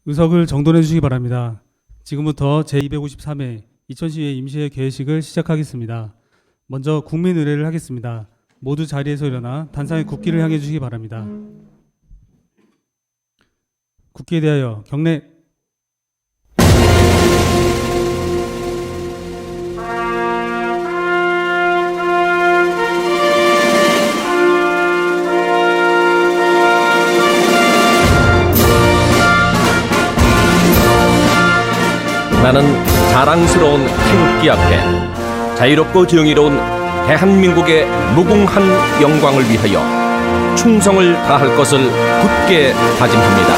의석을 정돈해 주시기 바랍니다. 지금부터 제253회 이천시의회 임시회 개회식을 시작하겠습니다. 먼저 국민 의례를 하겠습니다. 모두 자리에서 일어나 단상의 국기를 향해 주시기 바랍니다. 국기에 대하여 경례. 나는 자랑스러운 태극기 앞에 자유롭고 정의로운 대한민국의 무궁한 영광을 위하여 충성을 다할 것을 굳게 다짐합니다.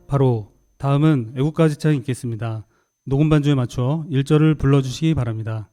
바로 다음은 애국가 지창이 있겠습니다. 녹음 반주에 맞춰 1절을 불러주시기 바랍니다.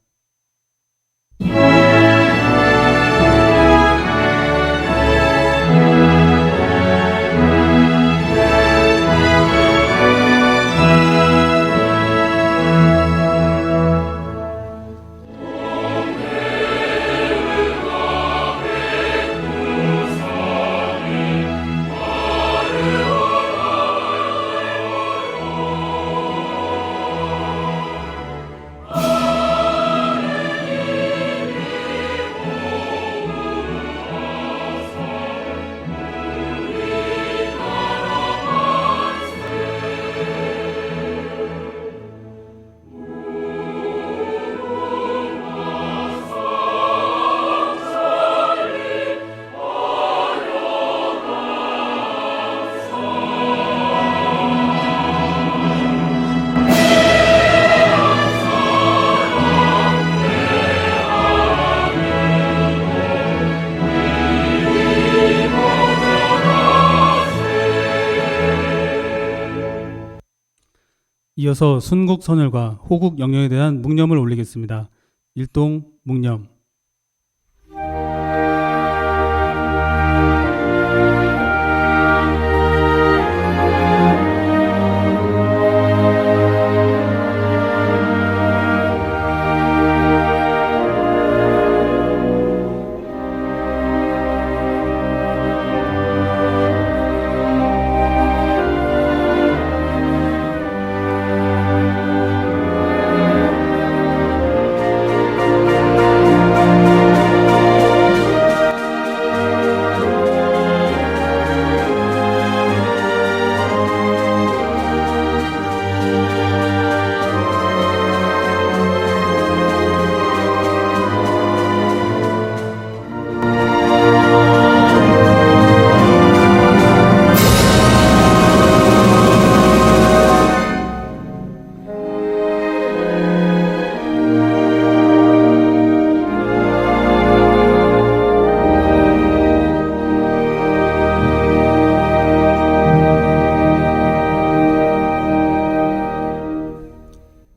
이어서 순국 선열과 호국 영령에 대한 묵념을 올리겠습니다. 일동 묵념.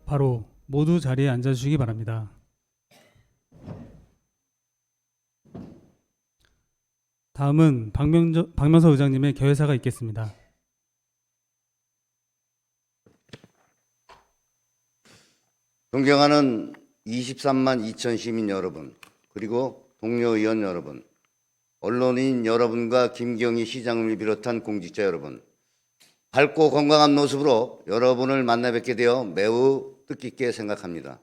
바로 모두 자리에 앉아주시기 바랍니다. 다음은 박명서 의장님의 개회사가 있겠습니다. 존경하는 23만 2천 시민 여러분, 그리고 동료 의원 여러분, 언론인 여러분과 김경희 시장을 비롯한 공직자 여러분, 밝고 건강한 모습으로 여러분을 만나 뵙게 되어 매우 뜻깊게 생각합니다.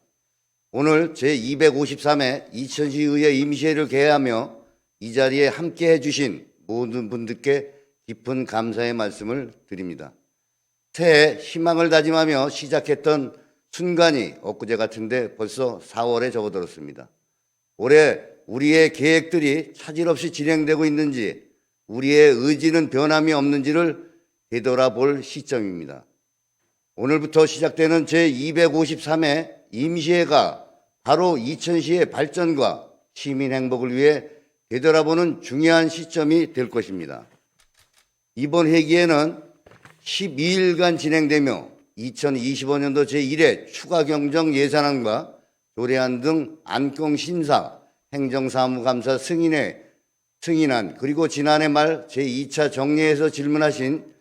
오늘 제253회 이천시의회 임시회를 개회하며 이 자리에 함께해 주신 모든 분들께 깊은 감사의 말씀을 드립니다. 새해 희망을 다짐하며 시작했던 순간이 엊그제 같은데 벌써 4월에 접어들었습니다. 올해 우리의 계획들이 차질 없이 진행되고 있는지, 우리의 의지는 변함이 없는지를 되돌아볼 시점입니다. 오늘부터 시작되는 제253회 임시회가 바로 이천시의 발전과 시민 행복을 위해 되돌아보는 중요한 시점이 될 것입니다. 이번 회기에는 12일간 진행되며 2025년도 제1회 추가경정 예산안과 조례안 등 안건 심사, 행정사무감사 승인안, 그리고 지난해 말 제2차 정례에서 질문하신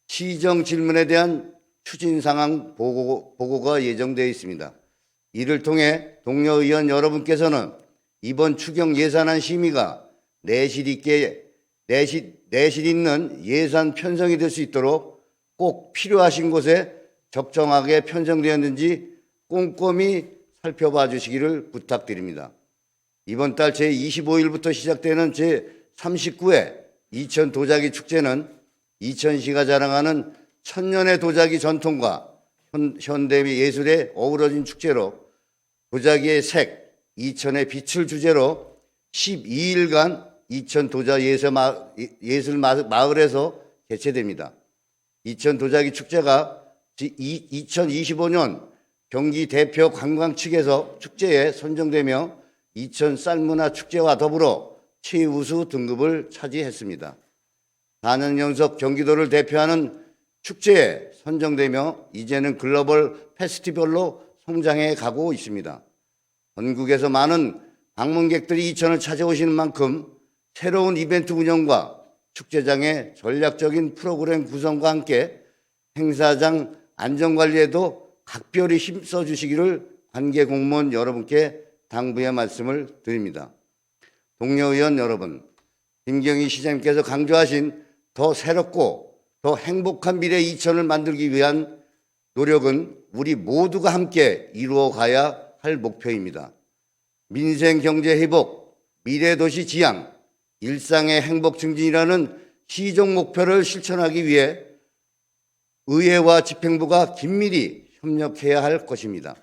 시정 질문에 대한 추진 상황 보고가 예정되어 있습니다. 이를 통해 동료 의원 여러분께서는 이번 추경 예산안 심의가 내실 있는 예산 편성이 될 수 있도록 꼭 필요하신 곳에 적정하게 편성되었는지 꼼꼼히 살펴봐 주시기를 부탁드립니다. 이번 달 제25일부터 시작되는 제39회 이천 도자기 축제는 이천시가 자랑하는 천년의 도자기 전통과 현대 예술의 어우러진 축제로 도자기의 색, 이천의 빛을 주제로 12일간 이천 도자 예술 마을에서 개최됩니다. 이천 도자기 축제가 2025년 경기 대표 관광 측에서 축제에 선정되며 이천 쌀문화 축제와 더불어 최우수 등급을 차지했습니다. 4년 연속 경기도를 대표하는 축제에 선정되며 이제는 글로벌 페스티벌로 성장해 가고 있습니다. 전국에서 많은 방문객들이 이천을 찾아오시는 만큼 새로운 이벤트 운영과 축제장의 전략적인 프로그램 구성과 함께 행사장 안전관리에도 각별히 힘써 주시기를 관계 공무원 여러분께 당부의 말씀을 드립니다. 동료 의원 여러분, 김경희 시장님께서 강조하신 더 새롭고 더 행복한 미래 이천을 만들기 위한 노력은 우리 모두가 함께 이루어 가야 할 목표입니다. 민생 경제 회복, 미래 도시 지향, 일상의 행복 증진이라는 시정 목표를 실천하기 위해 의회와 집행부가 긴밀히 협력해야 할 것입니다.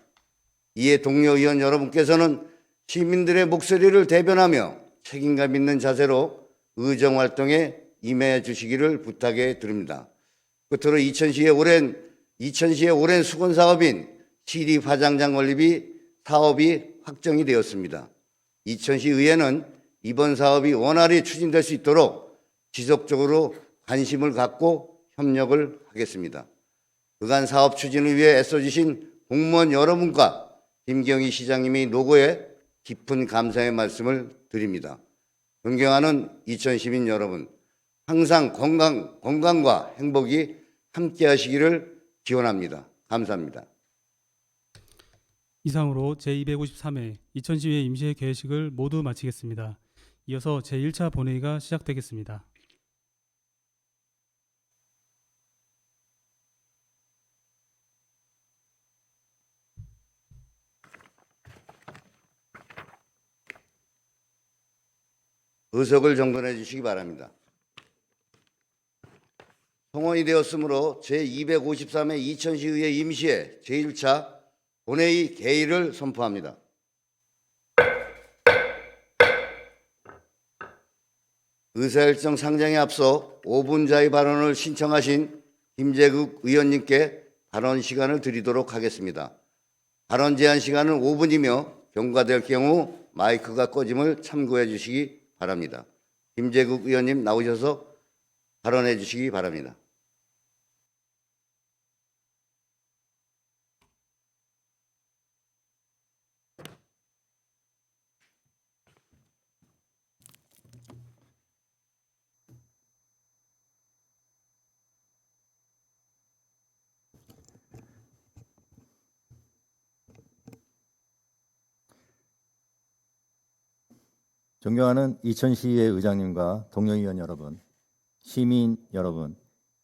이에 동료 의원 여러분께서는 시민들의 목소리를 대변하며 책임감 있는 자세로 의정 활동에 임해 주시기를 부탁해 드립니다. 끝으로 이천시의 오랜 수건 사업인 시립 화장장 건립이 사업이 확정이 되었습니다. 이천시 의회는 이번 사업이 원활히 추진될 수 있도록 지속적으로 관심을 갖고 협력을 하겠습니다. 그간 사업 추진을 위해 애써주신 공무원 여러분과 김경희 시장님의 노고에 깊은 감사의 말씀을 드립니다. 존경하는 이천 시민 여러분, 항상 건강과 행복이 함께 하시기를 기원합니다. 감사합니다. 이상으로 제253회 이천시의회 임시회 개회식을 모두 마치겠습니다. 이어서 제1차 본회의가 시작되겠습니다. 의석을 정돈해 주시기 바랍니다. 성원이 되었으므로 제253회 이천시의회 임시회 제1차 본회의 개의를 선포합니다. 의사일정 상정에 앞서 5분 자의 발언을 신청하신 김재국 의원님께 발언 시간을 드리도록 하겠습니다. 발언 제한 시간은 5분이며 경과될 경우 마이크가 꺼짐을 참고해 주시기 바랍니다. 김재국 의원님 나오셔서 발언해 주시기 바랍니다. 존경하는 이천시의회 의장님과 동료 의원 여러분, 시민 여러분,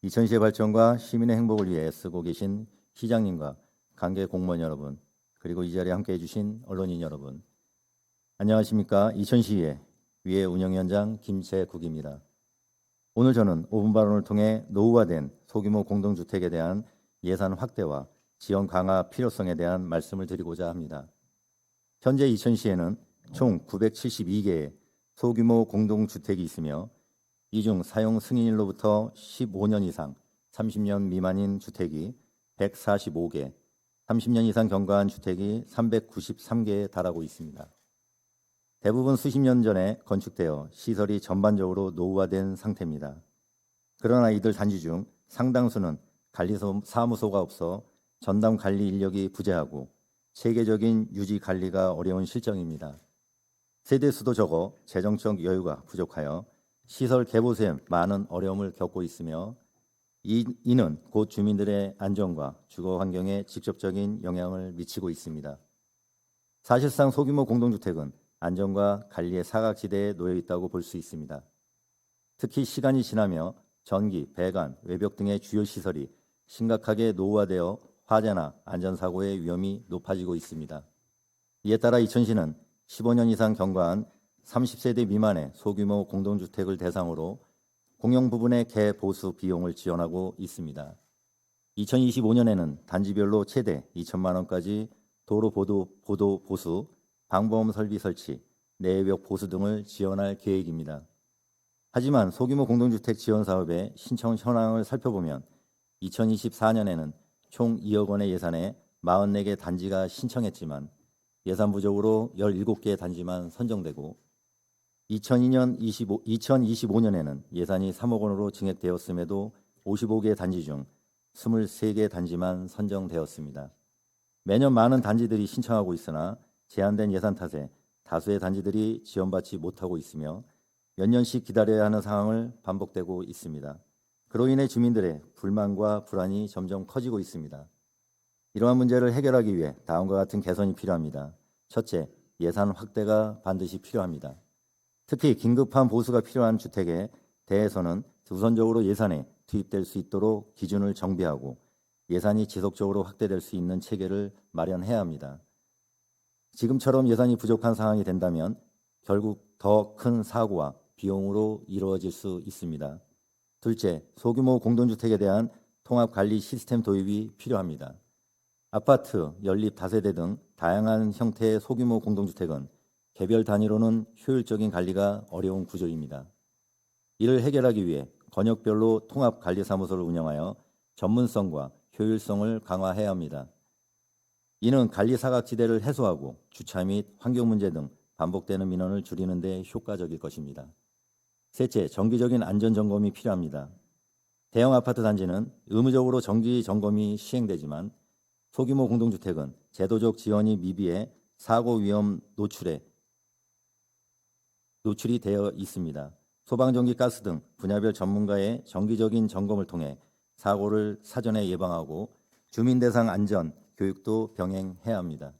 이천시의 발전과 시민의 행복을 위해 애쓰고 계신 시장님과 관계 공무원 여러분, 그리고 이 자리에 함께해 주신 언론인 여러분, 안녕하십니까. 이천시의회 위회 운영위원장 김재국입니다. 오늘 저는 5분 발언을 통해 노후화된 소규모 공동주택에 대한 예산 확대와 지원 강화 필요성에 대한 말씀을 드리고자 합니다. 현재 이천시에는 총 972개의 소규모 공동주택이 있으며 이 중 사용 승인일로부터 15년 이상, 30년 미만인 주택이 145개, 30년 이상 경과한 주택이 393개에 달하고 있습니다. 대부분 수십 년 전에 건축되어 시설이 전반적으로 노후화된 상태입니다. 그러나 이들 단지 중 상당수는 관리사무소가 없어 전담 관리 인력이 부재하고 체계적인 유지 관리가 어려운 실정입니다. 세대수도 적어 재정적 여유가 부족하여 시설 개보수에 많은 어려움을 겪고 있으며 이는 곧 주민들의 안전과 주거 환경에 직접적인 영향을 미치고 있습니다. 사실상 소규모 공동주택은 안전과 관리의 사각지대에 놓여 있다고 볼 수 있습니다. 특히 시간이 지나며 전기, 배관, 외벽 등의 주요 시설이 심각하게 노후화되어 화재나 안전사고의 위험이 높아지고 있습니다. 이에 따라 이천시는 15년 이상 경과한 30세대 미만의 소규모 공동주택을 대상으로 공용 부분의 개보수 비용을 지원하고 있습니다. 2025년에는 단지별로 최대 2천만 원까지 도로 보도 보수, 방범 설비 설치, 내외벽 보수 등을 지원할 계획입니다. 하지만 소규모 공동주택 지원 사업의 신청 현황을 살펴보면 2024년에는 총 2억 원의 예산에 44개 단지가 신청했지만 예산 부족으로 17개 단지만 선정되고 2025년에는 예산이 3억 원으로 증액되었음에도 55개 단지 중 23개 단지만 선정되었습니다. 매년 많은 단지들이 신청하고 있으나 제한된 예산 탓에 다수의 단지들이 지원받지 못하고 있으며 몇 년씩 기다려야 하는 상황을 반복되고 있습니다. 그로 인해 주민들의 불만과 불안이 점점 커지고 있습니다. 이러한 문제를 해결하기 위해 다음과 같은 개선이 필요합니다. 첫째, 예산 확대가 반드시 필요합니다. 특히 긴급한 보수가 필요한 주택에 대해서는 우선적으로 예산에 투입될 수 있도록 기준을 정비하고 예산이 지속적으로 확대될 수 있는 체계를 마련해야 합니다. 지금처럼 예산이 부족한 상황이 된다면 결국 더 큰 사고와 비용으로 이루어질 수 있습니다. 둘째, 소규모 공동주택에 대한 통합관리 시스템 도입이 필요합니다. 아파트, 연립 다세대 등 다양한 형태의 소규모 공동주택은 개별 단위로는 효율적인 관리가 어려운 구조입니다. 이를 해결하기 위해 권역별로 통합관리사무소를 운영하여 전문성과 효율성을 강화해야 합니다. 이는 관리 사각지대를 해소하고 주차 및 환경 문제 등 반복되는 민원을 줄이는 데 효과적일 것입니다. 셋째, 정기적인 안전 점검이 필요합니다. 대형 아파트 단지는 의무적으로 정기 점검이 시행되지만 소규모 공동주택은 제도적 지원이 미비해 사고 위험 노출이 되어 있습니다. 소방전기, 가스 등 분야별 전문가의 정기적인 점검을 통해 사고를 사전에 예방하고 주민 대상 안전 교육도 병행해야 합니다.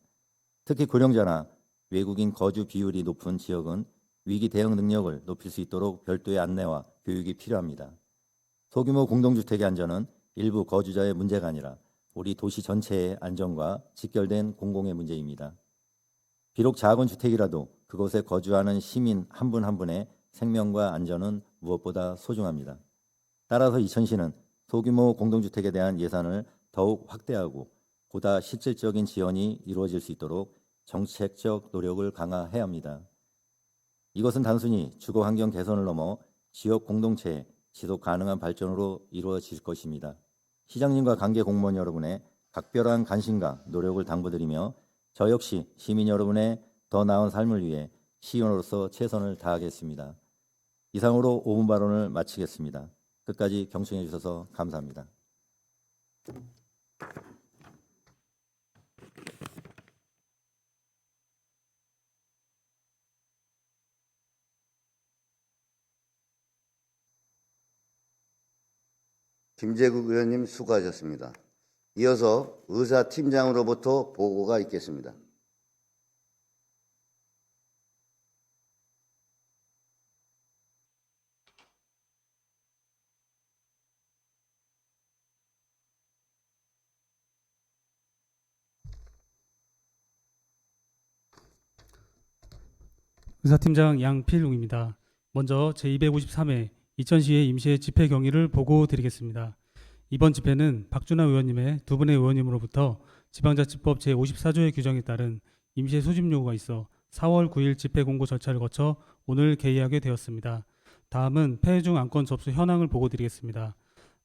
특히 고령자나 외국인 거주 비율이 높은 지역은 위기 대응 능력을 높일 수 있도록 별도의 안내와 교육이 필요합니다. 소규모 공동주택의 안전은 일부 거주자의 문제가 아니라 우리 도시 전체의 안전과 직결된 공공의 문제입니다. 비록 작은 주택이라도 그곳에 거주하는 시민 한 분 한 분의 생명과 안전은 무엇보다 소중합니다. 따라서 이천시는 소규모 공동주택에 대한 예산을 더욱 확대하고 보다 실질적인 지원이 이루어질 수 있도록 정책적 노력을 강화해야 합니다. 이것은 단순히 주거 환경 개선을 넘어 지역 공동체의 지속 가능한 발전으로 이루어질 것입니다. 시장님과 관계 공무원 여러분의 각별한 관심과 노력을 당부드리며 저 역시 시민 여러분의 더 나은 삶을 위해 시의원으로서 최선을 다하겠습니다. 이상으로 5분 발언을 마치겠습니다. 끝까지 경청해 주셔서 감사합니다. 김재국 의원님 수고하셨습니다. 이어서 의사팀장으로부터 보고가 있겠습니다. 의사팀장 양필웅입니다. 먼저 제253회 이천시의 임시회 집회 경위를 보고 드리겠습니다. 이번 집회는 박준하 의원님의 두 분의 의원님으로부터 지방자치법 제54조의 규정에 따른 임시회 소집 요구가 있어 4월 9일 집회 공고 절차를 거쳐 오늘 개의하게 되었습니다. 다음은 폐해 중 안건 접수 현황을 보고 드리겠습니다.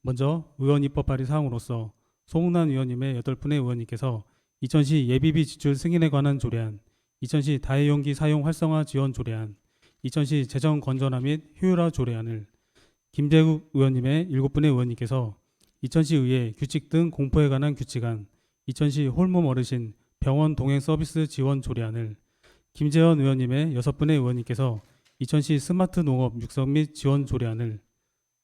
먼저 의원 입법 발의 사항으로서 송웅란 의원님의 8분의 의원님께서 이천시 예비비 지출 승인에 관한 조례안, 이천시 다회용기 사용 활성화 지원 조례안, 이천시 재정 건전화 및 효율화 조례안을, 김재국 의원님의 7분의 의원님께서 이천시 의회 규칙 등 공포에 관한 규칙안, 이천시 홀몸 어르신 병원 동행 서비스 지원 조례안을, 김재원 의원님의 6분의 의원님께서 이천시 스마트 농업 육성 및 지원 조례안을,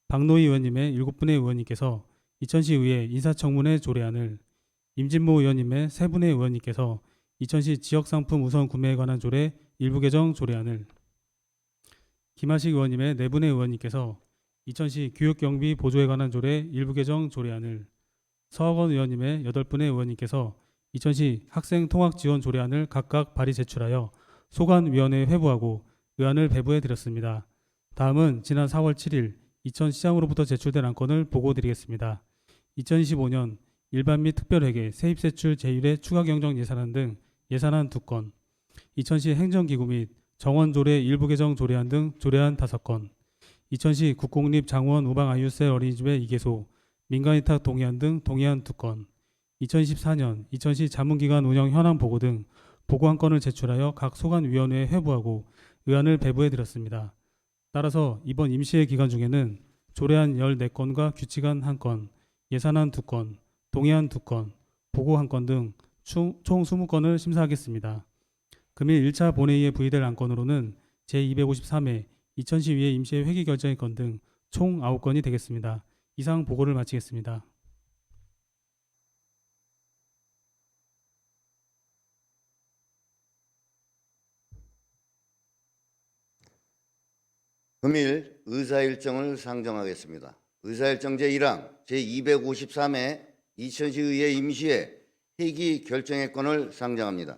박노희 의원님의 7분의 의원님께서 이천시의회 인사청문회 조례안을 임진모 의원님의 세 분의 의원님께서 이천시 지역상품 우선 구매에 관한 조례 일부 개정 조례안을, 김하식 의원님의 네 분의 의원님께서 이천시 교육경비 보조에 관한 조례 일부 개정 조례안을, 서학원 의원님의 8분의 의원님께서 이천시 학생통학지원 조례안을 각각 발의 제출하여 소관위원회에 회부하고 의안을 배부해 드렸습니다. 다음은 지난 4월 7일 이천시장으로부터 제출된 안건을 보고드리겠습니다. 2025년 일반 및 특별회계 세입세출 제1회 추가경정 예산안 등 예산안 2건, 이천시 행정기구 및 정원조례 일부 개정 조례안 등 조례안 5건, 이천시 국공립 장원 우방 아이유셀 어린이집의 2개소, 민간위탁 동의안 등 동의안 2건, 2014년 이천시 자문기관 운영 현황 보고 등 보고 한 건을 제출하여 각 소관위원회에 회부하고 의안을 배부해 드렸습니다. 따라서 이번 임시회 기간 중에는 조례안 14건과 규칙안 1건, 예산안 2건, 동의안 2건, 보고 1건 등 총 20건을 심사하겠습니다. 금일 1차 본회의에 부의될 안건으로는 제253회 이천시의회 임시회 회기 결정의 건 등 총 9건이 되겠습니다. 이상 보고를 마치겠습니다. 금일 의사일정을 상정하겠습니다. 의사일정 제1항 제253회 이천시의회 임시회 회기 결정의 건을 상정합니다.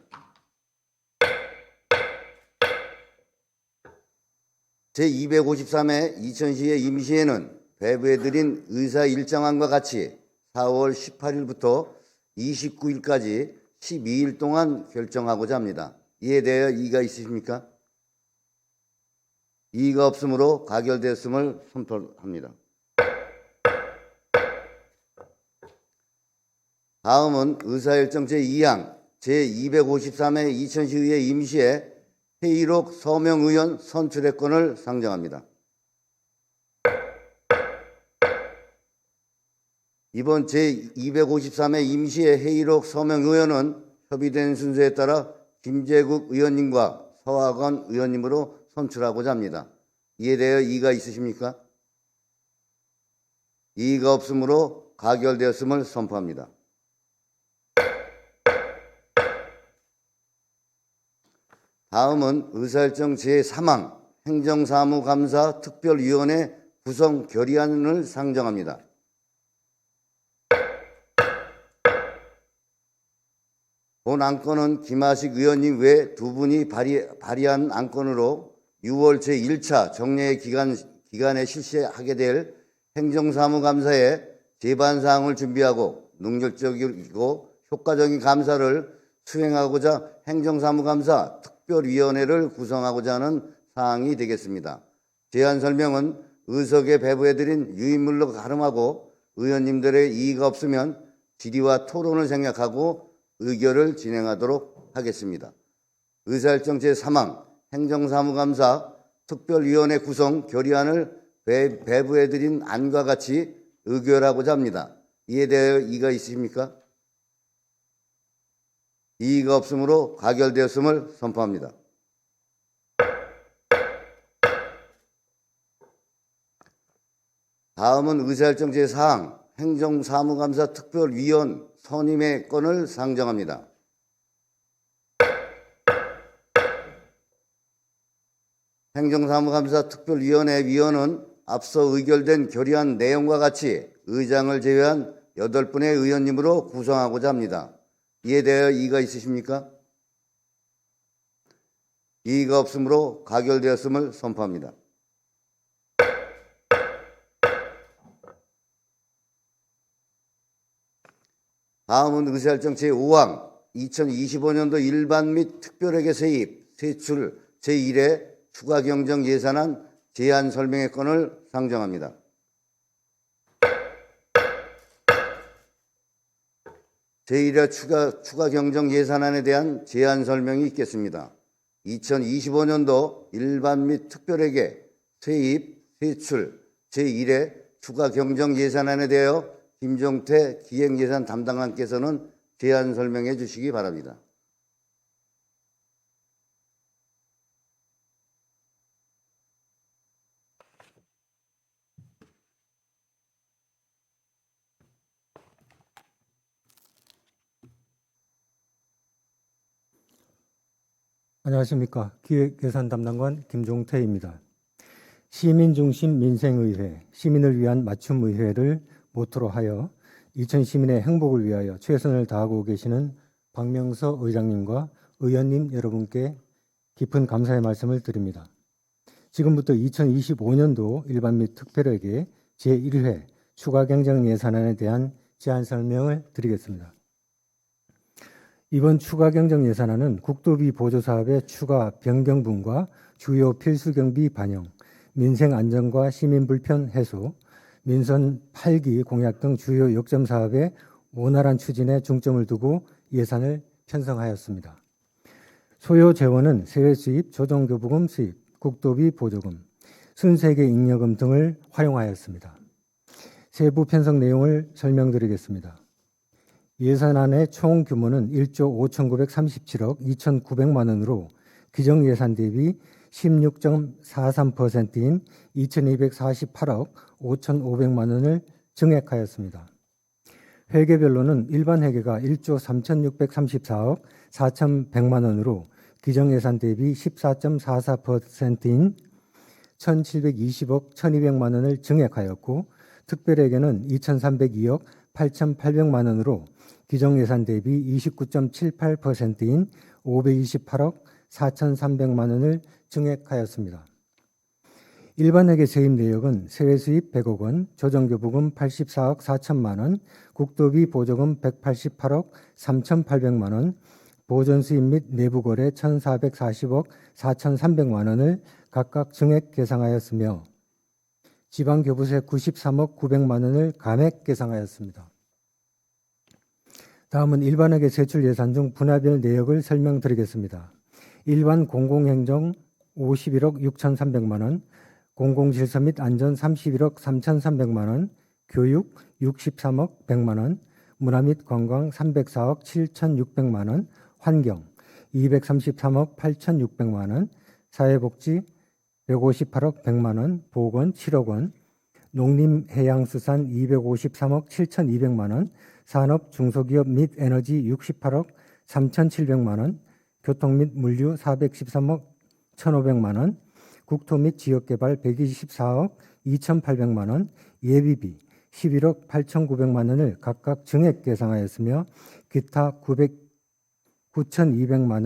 제253회 이천시의 임시회는 배부해드린 의사일정안과 같이 4월 18일부터 29일까지 12일 동안 결정하고자 합니다. 이에 대하여 이의가 있으십니까? 이의가 없으므로 가결되었음을 선포합니다. 다음은 의사일정 제2항 제253회 이천시의회 임시회 회의록 서명의원 선출의 건을 상정합니다. 이번 제253회 임시회 회의록 서명의원은 협의된 순서에 따라 김재국 의원님과 서학원 의원님으로 선출하고자 합니다. 이에 대하여 이의가 있으십니까? 이의가 없으므로 가결되었음을 선포합니다. 다음은 의사일정 제3항 행정사무감사 특별위원회 구성 결의안을 상정합니다. 본 안건은 김하식 의원님 외 2분이 발의한 안건으로 6월 제1차 정례 기간에 실시하게 될 행정사무감사에 제반사항을 준비하고 능률적이고 효과적인 감사를 수행하고자 행정사무감사 특별위원회를 구성하고자 하는 사항이 되겠습니다. 제안 설명은 의석에 배부해드린 유인물로 가름하고 의원님들의 이의가 없으면 질의와 토론을 생략하고 의결을 진행하도록 하겠습니다. 의사일정 제3항 행정사무감사 특별위원회 구성 결의안을 배부해드린 안과 같이 의결하고자 합니다. 이에 대하여 이의가 있으십니까? 이의가 없으므로 가결되었음을 선포합니다. 다음은 의사일정 제4항 행정사무감사 특별위원 선임의 건을 상정합니다. 행정사무감사 특별위원회 위원은 앞서 의결된 결의안 내용과 같이 의장을 제외한 8분의 의원님으로 구성하고자 합니다. 이에 대하여 이의가 있으십니까? 이의가 없으므로 가결되었음을 선포합니다. 다음은 의사일정 제5항 2025년도 일반 및 특별회계 세입, 세출 제1회 추가경정 예산안 제안 설명의 건을 상정합니다. 제1회 추가경정 예산안에 대한 제안 설명이 있겠습니다. 2025년도 일반 및 특별회계 세입, 세출 제1회 추가경정 예산안에 대하여 김종태 기획예산 담당관께서는 제안 설명해 주시기 바랍니다. 안녕하십니까. 기획예산 담당관 김종태입니다. 시민중심 민생의회, 시민을 위한 맞춤의회를 모토로 하여 이천 시민의 행복을 위하여 최선을 다하고 계시는 박명서 의장님과 의원님 여러분께 깊은 감사의 말씀을 드립니다. 지금부터 2025년도 일반 및 특별회계 제1회 추가 경정 예산안에 대한 제안 설명을 드리겠습니다. 이번 추가 경정 예산안은 국도비 보조 사업의 추가 변경분과 주요 필수 경비 반영, 민생 안정과 시민 불편 해소, 민선 8기 공약 등 주요 역점 사업의 원활한 추진에 중점을 두고 예산을 편성하였습니다. 소요 재원은 세외 수입, 조정교부금 수입, 국도비 보조금, 순세계 잉여금 등을 활용하였습니다. 세부 편성 내용을 설명드리겠습니다. 예산안의 총 규모는 1조 5,937억 2,900만 원으로 기정 예산 대비 16.43%인 2,248억 5,500만 원을 증액하였습니다. 회계별로는 일반 회계가 1조 3,634억 4,100만 원으로 기정 예산 대비 14.44%인 1,720억 1,200만 원을 증액하였고 특별회계는 2,302억 8,800만 원으로 기정 예산 대비 29.78%인 528억 4,300만 원을 증액하였습니다. 일반회계 세입 내역은 세외 수입 100억 원, 조정교부금 84억 4천만 원, 국도비 보조금 188억 3,800만 원, 보존 수입 및 내부 거래 1,440억 4,300만 원을 각각 증액 계상하였으며 지방교부세 93억 900만 원을 감액 계상하였습니다. 다음은 일반회계 세출 예산 중 분야별 내역을 설명드리겠습니다. 일반 공공행정 51억 6,300만 원, 공공질서 및 안전 31억 3,300만 원, 교육 63억 100만 원, 문화 및 관광 304억 7,600만 원, 환경 233억 8,600만 원, 사회복지 158억 100만 원, 보건 7억 원, 농림해양수산 253억 7,200만 원, 산업 중소기업 및 에너지 68억 3,700만 원, 교통 및 물류 413억 1,500만 원, 국토 및 지역개발 124억 2,800만 원, 예비비 11억 8,900만 원을 각각 증액 계상하였으며 기타 9,200만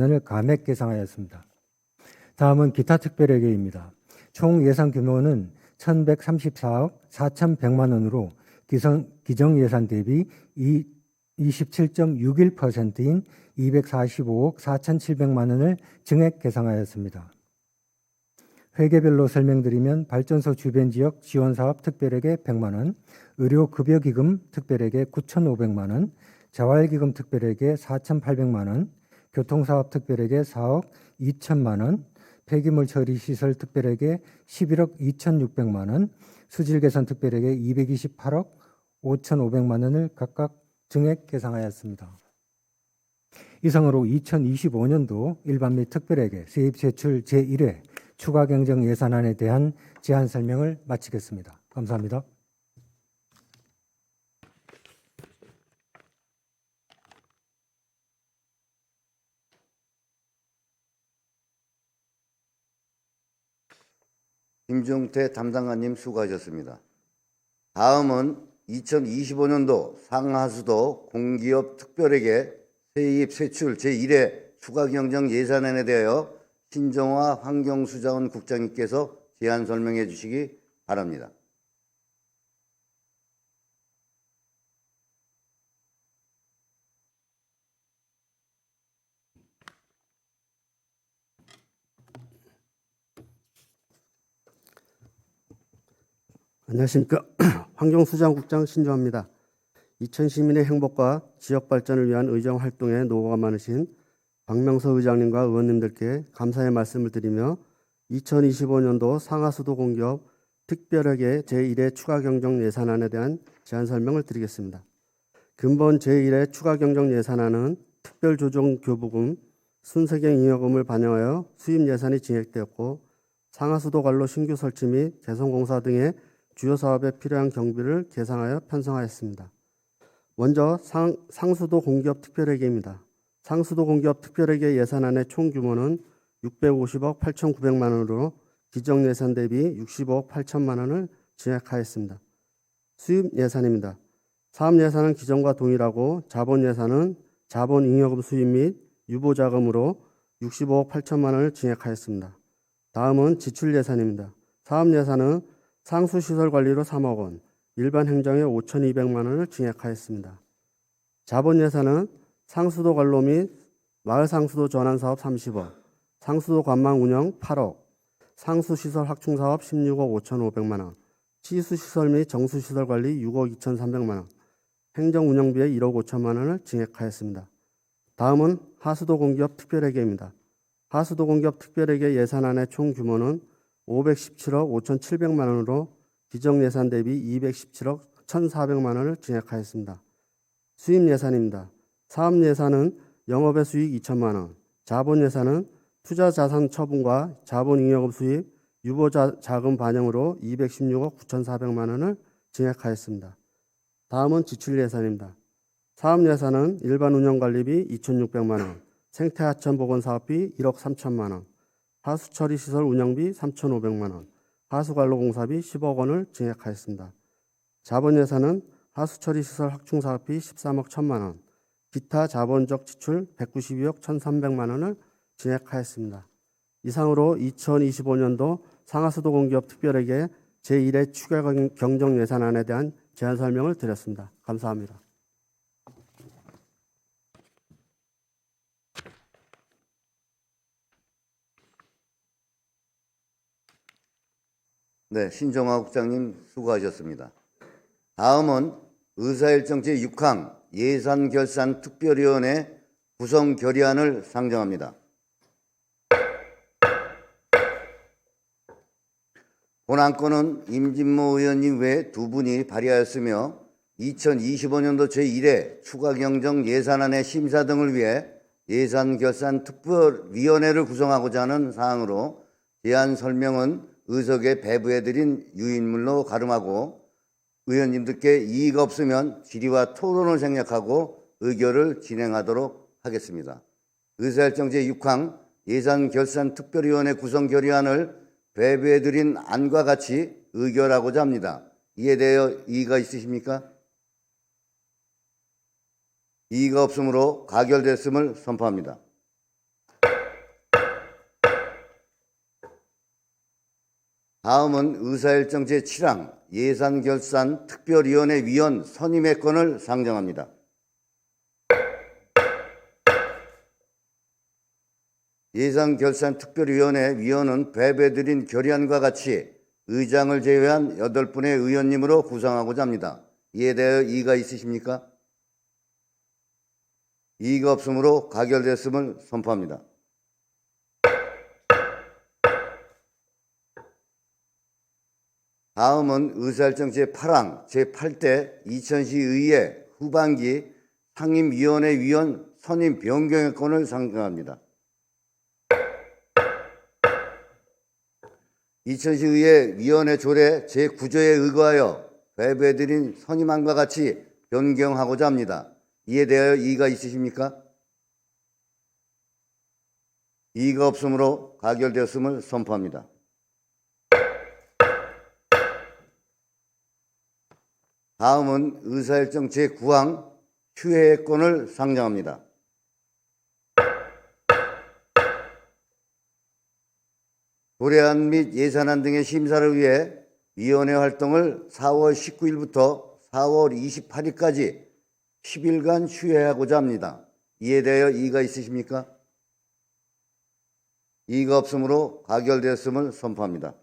원을 감액 계상하였습니다. 다음은 기타 특별회계입니다. 총 예산 규모는 1,134억 4,100만 원으로 기정 예산 대비 27.61%인 245억 4,700만 원을 증액 계상하였습니다. 회계별로 설명드리면 발전소 주변 지역 지원사업 특별회계 100만 원, 의료급여기금 특별회계 9,500만 원, 재활기금 특별회계 4,800만 원, 교통사업 특별회계 4억 2천만 원, 폐기물 처리 시설 특별회계 11억 2,600만 원, 수질개선 특별회계 228억 5,500만 원을 각각 증액 계상하였습니다. 이상으로 2025년도 일반 및 특별회계 세입세출 제1회 추가 경정 예산안에 대한 제안 설명을 마치겠습니다. 감사합니다. 김종태 담당관님 수고하셨습니다. 다음은 2025년도 상하수도 공기업 특별회계 세입 세출 제1회 추가 경정 예산안에 대하여 신정화 환경수자원 국장님께서 제안 설명해 주시기 바랍니다. 안녕하십니까. 환경수장국장 신조합니다. 이천 시민의 행복과 지역 발전을 위한 의정 활동에 노고가 많으신 박명서 의장님과 의원님들께 감사의 말씀을 드리며 2025년도 상하수도 공기업 특별회계 제1회 추가 경정 예산안에 대한 제안 설명을 드리겠습니다. 근본 제1회 추가 경정 예산안은 특별조정교부금, 순세경 잉여금을 반영하여 수입 예산이 증액되었고 상하수도 관로 신규 설치 및 개선공사 등의 주요 사업에 필요한 경비를 계상하여 편성하였습니다. 먼저 상수도 공기업 특별회계입니다. 상수도 공기업 특별회계 예산안의 총 규모는 650억 8,900만 원으로 기정 예산 대비 65억 8천만 원을 증액하였습니다. 수입 예산입니다. 사업 예산은 기존과 동일하고 자본 예산은 자본 잉여금 수입 및 유보 자금으로 65억 8천만 원을 증액하였습니다. 다음은 지출 예산입니다. 사업 예산은 상수 시설 관리로 3억 원, 일반 행정에 5,200만 원을 증액하였습니다. 자본 예산은 상수도 관로 및 마을 상수도 전환 사업 30억, 상수도 관망 운영 8억, 상수 시설 확충 사업 16억 5,500만 원, 치수 시설 및 정수 시설 관리 6억 2,300만 원, 행정 운영비에 1억 5천만 원을 증액하였습니다. 다음은 하수도 공기업 특별회계입니다. 하수도 공기업 특별회계 예산안의 총 규모는 517억 5,700만 원으로 기정 예산 대비 217억 1,400만 원을 증액하였습니다. 수입 예산입니다. 사업 예산은 영업의 수익 2천만 원, 자본 예산은 투자 자산 처분과 자본 잉여금 수입, 유보 자금 반영으로 216억 9,400만 원을 증액하였습니다. 다음은 지출 예산입니다. 사업 예산은 일반 운영관리비 2,600만 원, 생태하천 보건 사업비 1억 3천만 원, 하수처리 시설 운영비 3,500만 원, 하수관로 공사비 10억 원을 증액하였습니다. 자본 예산은 하수처리 시설 확충 사업비 13억 1천만 원, 기타 자본적 지출 192억 1,300만 원을 증액하였습니다. 이상으로 2025년도 상하수도 공기업 특별회계 제1회 추가 경정 예산안에 대한 제안 설명을 드렸습니다. 감사합니다. 네, 신정화 국장님 수고하셨습니다. 다음은 의사일정 제6항 예산결산특별위원회 구성 결의안을 상정합니다. 본안건은 임진모 의원님 외 두 분이 발의하였으며 2025년도 제1회 추가경정 예산안의 심사 등을 위해 예산결산특별위원회를 구성하고자 하는 사항으로 제안 설명은 의석에 배부해드린 유인물로 가름하고 의원님들께 이의가 없으면 질의와 토론을 생략하고 의결을 진행하도록 하겠습니다. 의사일정 제6항 예산결산특별위원회 구성 결의안을 배부해드린 안과 같이 의결하고자 합니다. 이에 대하여 이의가 있으십니까? 이의가 없으므로 가결됐음을 선포합니다. 다음은 의사일정 제7항 예산결산특별위원회 위원 선임의 건을 상정합니다. 예산결산특별위원회 위원은 배부해드린 결의안과 같이 의장을 제외한 8분의 의원님으로 구성하고자 합니다. 이에 대하여 이의가 있으십니까? 이의가 없으므로 가결됐음을 선포합니다. 다음은 의사일정 제8항 제8대 이천시의회 후반기 상임위원회 위원 선임 변경의 건을 상정합니다. 이천시의회 위원회 조례 제9조에 의거하여 배부해드린 선임안과 같이 변경하고자 합니다. 이에 대하여 이의가 있으십니까? 이의가 없으므로 가결되었음을 선포합니다. 다음은 의사일정 제9항 휴회의 건을 상정합니다. 조례안 및 예산안 등의 심사를 위해 위원회 활동을 4월 19일부터 4월 28일까지 10일간 휴회하고자 합니다. 이에 대하여 이의가 있으십니까? 이의가 없으므로 가결되었음을 선포합니다.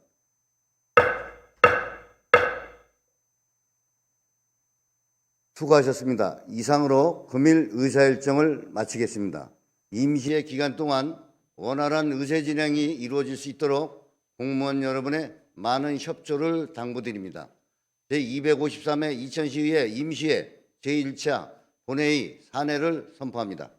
수고하셨습니다. 이상으로 금일 의사일정을 마치겠습니다. 임시의 기간 동안 원활한 의회 진행이 이루어질 수 있도록 공무원 여러분의 많은 협조를 당부드립니다. 제253회 이천시의회 임시회 제1차 본회의 산회를 선포합니다.